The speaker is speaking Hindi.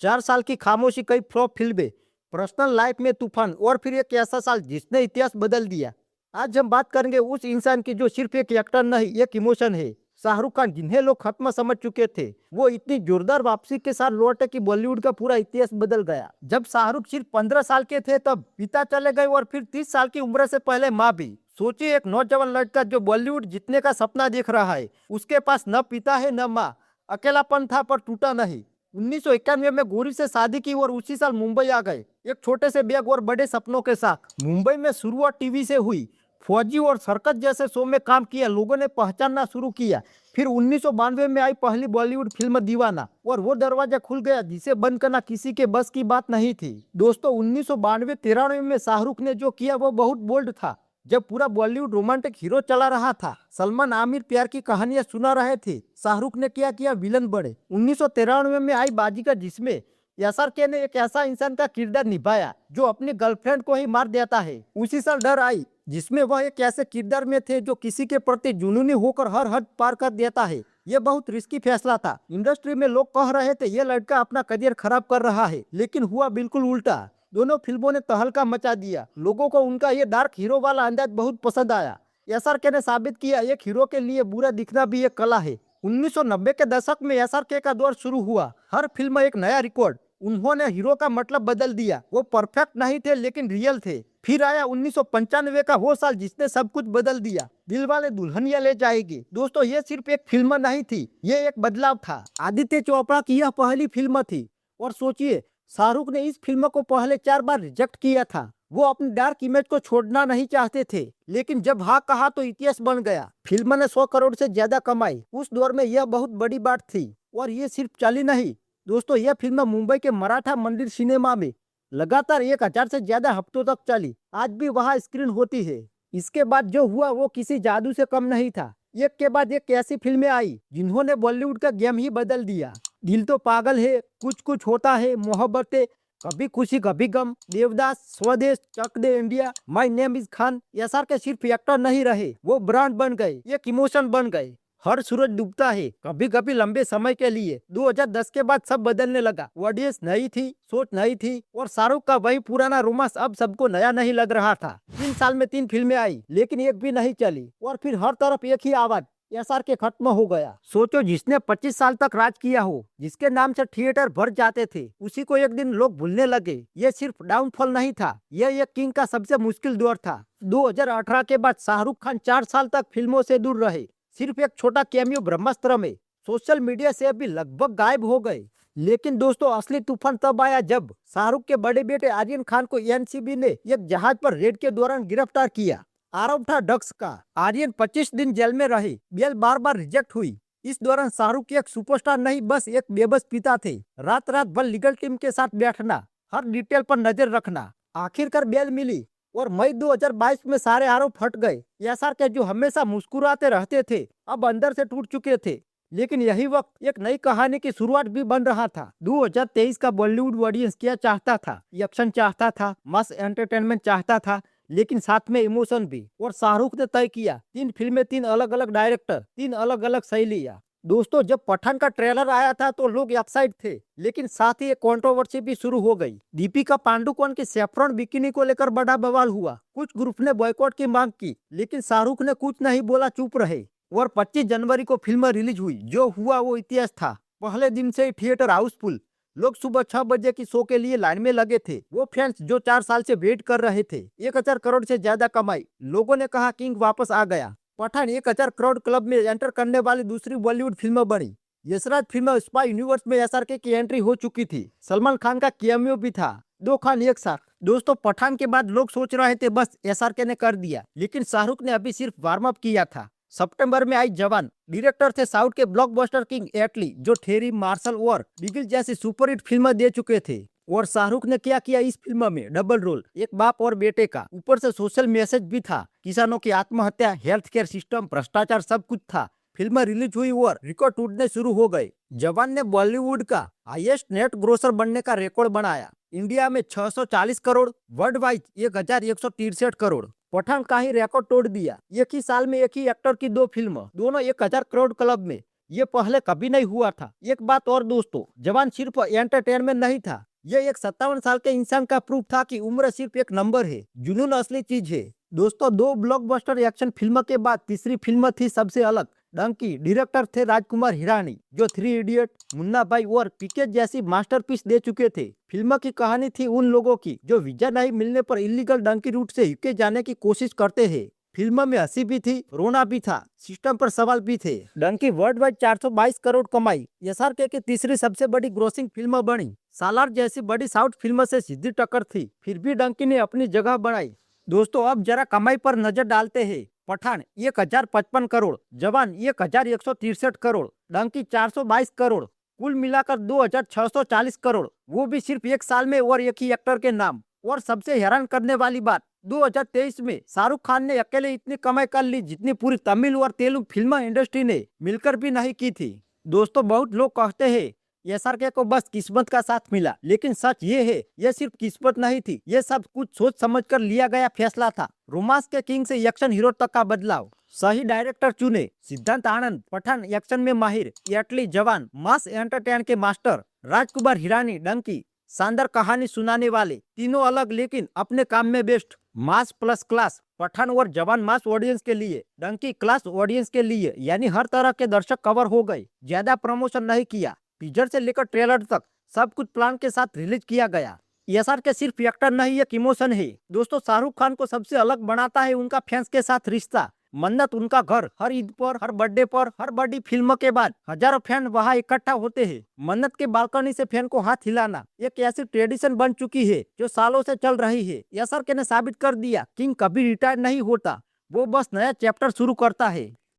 4 साल की खामोशी, कई फ्लॉप फिल्में, पर्सनल लाइफ में तूफान और फिर एक ऐसा साल जिसने इतिहास बदल दिया। आज हम बात करेंगे उस इंसान की जो सिर्फ एक एक्टर नहीं, एक इमोशन है। शाहरुख खान, जिन्हें लोग खत्म समझ चुके थे, वो इतनी जोरदार वापसी के साथ लौटे कि बॉलीवुड का पूरा इतिहास बदल गया। जब शाहरुख सिर्फ 15 साल के थे तब पिता चले गए और फिर 30 साल की उम्र से पहले माँ भी। सोचिए, एक नौजवान लड़का जो बॉलीवुड जीतने का सपना देख रहा है, उसके पास न पिता है न माँ। अकेलापन था पर टूटा नहीं। 1991 में गोरी से शादी की और उसी साल मुंबई आ गए, एक छोटे से बैग और बड़े सपनों के साथ। मुंबई में शुरुआत टीवी से हुई। फौजी और सर्कस जैसे शो में काम किया, लोगों ने पहचानना शुरू किया। फिर 1992 में आई पहली बॉलीवुड फिल्म दीवाना, और वो दरवाजा खुल गया जिसे बंद करना किसी के बस की बात नहीं थी। दोस्तों, 1992-93 में शाहरुख ने जो किया वो बहुत बोल्ड था। जब पूरा बॉलीवुड रोमांटिक हीरो चला रहा था, सलमान आमिर प्यार की कहानियां सुना रहे थे, शाहरुख ने क्या किया, विलन बने। 1993 में आई बाजीगर, जिसमें एसआरके ने एक ऐसा इंसान का किरदार निभाया जो अपनी गर्लफ्रेंड को ही मार देता है। उसी साल डर आई, जिसमें वह एक ऐसे किरदार में थे जो किसी के प्रति जुनूनी होकर हर हद पार कर देता है। यह बहुत रिस्की फैसला था। इंडस्ट्री में लोग कह रहे थे ये लड़का अपना करियर खराब कर रहा है, लेकिन हुआ बिल्कुल उल्टा। दोनों फिल्मों ने तहलका मचा दिया। लोगों को उनका ये डार्क हीरो वाला अंदाज बहुत पसंद आया। एसआरके ने साबित किया एक हीरो के लिए बुरा दिखना भी एक कला है। 1990 के दशक में एसआरके का दौर शुरू हुआ। हर फिल्म एक नया रिकॉर्ड। उन्होंने हीरो का मतलब बदल दिया। वो परफेक्ट नहीं थे लेकिन रियल थे। फिर आया 1995 का वो साल जिसने सब कुछ बदल दिया, दिलवाले दुल्हनिया ले जाएगी। दोस्तों, ये सिर्फ एक फिल्म नहीं थी, ये एक बदलाव था। आदित्य चोपड़ा की यह पहली फिल्म थी। और सोचिए, शाहरुख ने इस फिल्म को पहले 4 बार रिजेक्ट किया था। वो अपनी डार्क इमेज को छोड़ना नहीं चाहते थे, लेकिन जब हाँ कहा तो इतिहास बन गया। फिल्म ने 100 करोड़ से ज्यादा कमाई। उस दौर में यह बहुत बड़ी बात थी। और ये सिर्फ चली नहीं दोस्तों, यह फिल्म मुंबई के मराठा मंदिर सिनेमा में लगातार 1000 से ज्यादा हफ्तों तक चली। आज भी वहाँ स्क्रीन होती है। इसके बाद जो हुआ वो किसी जादू से कम नहीं था। एक के बाद एक ऐसी फिल्में आई जिन्होंने बॉलीवुड का गेम ही बदल दिया। दिल तो पागल है, कुछ कुछ होता है, मोहब्बतें, कभी खुशी कभी गम, Devdas, Swades, Chak De India, my name is Khan. SRK सिर्फ एक्टर नहीं रहे, वो ब्रांड बन गए, एक इमोशन बन गए। हर सूरज डूबता है, कभी कभी लंबे समय के लिए। 2010 के बाद सब बदलने लगा। ऑडियंस नई थी, सोच नई थी, और शाहरुख का वही पुराना रोमांस अब सबको नया नहीं लग रहा था। 3 साल में 3 फिल्में आई, लेकिन एक भी नहीं चली। और फिर हर तरफ एक ही आवाज, एसआरके खत्म हो गया। सोचो, जिसने 25 साल तक राज किया हो, जिसके नाम से थिएटर भर जाते थे, उसी को एक दिन लोग भूलने लगे। ये सिर्फ डाउनफॉल नहीं था, यह एक किंग का सबसे मुश्किल दौर था। 2018 के बाद शाहरुख खान 4 साल तक फिल्मों से दूर रहे। सिर्फ एक छोटा कैमियो ब्रह्मास्त्र में। सोशल मीडिया से अभी लगभग गायब हो गए। लेकिन दोस्तों, असली तूफान तब आया जब शाहरुख के बड़े बेटे आर्यन खान को एनसीबी ने एक जहाज पर रेड के दौरान गिरफ्तार किया। आरोप था ड्रग्स का। आर्यन 25 दिन जेल में रहे। बेल बार बार रिजेक्ट हुई। इस दौरान शाहरुख एक सुपरस्टार नहीं, बस एक बेबस पिता थे। रात रात भर लीगल टीम के साथ बैठना, हर डिटेल पर नजर रखना। आखिरकार बेल मिली और मई 2022 में सारे आरोप हट गए। एसआरके जो हमेशा मुस्कुराते रहते थे, अब अंदर से टूट चुके थे। लेकिन यही वक्त एक नई कहानी की शुरुआत भी बन रहा था। 2023 का बॉलीवुड ऑडियंस क्या चाहता था? एक्शन चाहता था, मस्त एंटरटेनमेंट चाहता था, लेकिन साथ में इमोशन भी। और शाहरुख ने तय किया 3 फिल्में, 3 अलग अलग डायरेक्टर, 3 अलग अलग शैलियां। दोस्तों, जब पठान का ट्रेलर आया था तो लोग एक्साइट थे, लेकिन साथ ही एक कंट्रोवर्सी भी शुरू हो गई। दीपिका पादुकोण की सैफरन बिकिनी को लेकर बड़ा बवाल हुआ। कुछ ग्रुप ने बॉयकॉट की मांग की, लेकिन शाहरुख ने कुछ नहीं बोला, चुप रहे। और 25 जनवरी को फिल्म रिलीज हुई। जो हुआ वो इतिहास था। पहले दिन से ही थिएटर हाउसफुल। लोग सुबह 6 बजे की शो के लिए लाइन में लगे थे। वो फैंस जो 4 साल से वेट कर रहे थे। 1000 करोड़ से ज्यादा कमाई। लोगों ने कहा किंग वापस आ गया। पठान 1000 करोड़ क्लब में एंटर करने वाली दूसरी बॉलीवुड फिल्म बनी। यशराज फिल्म स्पाई यूनिवर्स में एसआरके की एंट्री हो चुकी थी। सलमान खान का कैमियो भी था। 2 खान एक साथ। दोस्तों, पठान के बाद लोग सोच रहे थे बस एसआरके ने कर दिया, लेकिन शाहरुख ने अभी सिर्फ वार्म अप किया था। सितंबर में आई जवान। डायरेक्टर थे साउथ के ब्लॉकबस्टर किंग एटली, जो थेरी, मार्शल और बिगिल जैसी सुपरहिट फिल्म दे चुके थे। और शाहरुख ने क्या किया इस फिल्म में? डबल रोल, एक बाप और बेटे का। ऊपर से सोशल मैसेज भी था। किसानों की आत्महत्या, हेल्थ केयर सिस्टम, भ्रष्टाचार, सब कुछ था। फिल्म रिलीज हुई और रिकॉर्ड टूटने शुरू हो गए। जवान ने बॉलीवुड का हाईएस्ट नेट ग्रोसर बनने का रिकॉर्ड बनाया। इंडिया में 640 करोड़, वर्ल्ड वाइड 1163 करोड़। पठान का ही रिकॉर्ड तोड़ दिया। एक ही साल में एक ही एक्टर की 2 फिल्म, दोनों 1000 करोड़ क्लब में। ये पहले कभी नहीं हुआ था। एक बात और दोस्तों, जवान सिर्फ एंटरटेनमेंट नहीं था, ये एक 57 साल के इंसान का प्रूफ था कि उम्र सिर्फ एक नंबर है, जुनून असली चीज है। दोस्तों, 2 ब्लॉकबस्टर एक्शन फिल्म के बाद तीसरी फिल्म थी सबसे अलग, डंकी। डायरेक्टर थे राजकुमार हिरानी, जो 3 इडियट, मुन्ना भाई और पीके जैसी मास्टरपीस दे चुके थे। फिल्म की कहानी थी उन लोगों की जो वीजा नहीं मिलने पर इलीगल डंकी रूट से यूके जाने की कोशिश करते हैं। फिल्म में हंसी भी थी, रोना भी था, सिस्टम पर सवाल भी थे। डंकी वर्ल्ड वाइड 422 करोड़ कमाई, एसआरके की तीसरी सबसे बड़ी ग्रोसिंग फिल्म बनी। सालार जैसी बड़ी साउथ फिल्म से सीधी टक्कर थी, फिर भी डंकी ने अपनी जगह बनाई। दोस्तों, अब जरा कमाई पर नजर डालते हैं। पठान 1055 करोड़, जवान 1163 करोड़, डंकी 422 करोड़, कुल मिलाकर 2640 करोड़, वो भी सिर्फ एक साल में और एक ही एक्टर के नाम। और सबसे हैरान करने वाली बात, 2023 में शाहरुख खान ने अकेले इतनी कमाई कर ली जितनी पूरी तमिल और तेलुगु फिल्म इंडस्ट्री ने मिलकर भी नहीं की थी। दोस्तों, बहुत लोग कहते हैं एसआरके को बस किस्मत का साथ मिला, लेकिन सच ये है, ये सिर्फ किस्मत नहीं थी, ये सब कुछ सोच समझकर लिया गया फैसला था। रोमांस के किंग से एक्शन हीरो तक का बदलाव, सही डायरेक्टर चुने, सिद्धांत आनंद पठान एक्शन में माहिर, एटली जवान मास एंटरटेन के मास्टर, राजकुमार हिरानी डंकी शानदार कहानी सुनाने वाले, तीनों अलग लेकिन अपने काम में best. Mass plus class, Pathaan और जवान मास ऑडियंस के लिए, डंकी क्लास ऑडियंस के लिए, यानी हर तरह के दर्शक कवर हो गए। ज्यादा प्रमोशन नहीं किया, टीजर से लेकर ट्रेलर तक सब कुछ प्लान के साथ रिलीज किया गया। एसआरके सिर्फ एक्टर नहीं, एक इमोशन है। दोस्तों, शाहरुख खान को सबसे अलग बनाता है उनका फैंस के साथ रिश्ता। मन्नत उनका घर, हर ईद पर, हर बर्थडे पर, हर बड़ी फिल्म के बाद हजारों फैन वहां इकट्ठा होते हैं। मन्नत के बालकनी से फैन को हाथ हिलाना एक ऐसी ट्रेडिशन बन चुकी है जो सालों से चल रही है। एसआरके ने साबित कर दिया, किंग कभी रिटायर नहीं होता, वो बस नया चैप्टर शुरू करता है।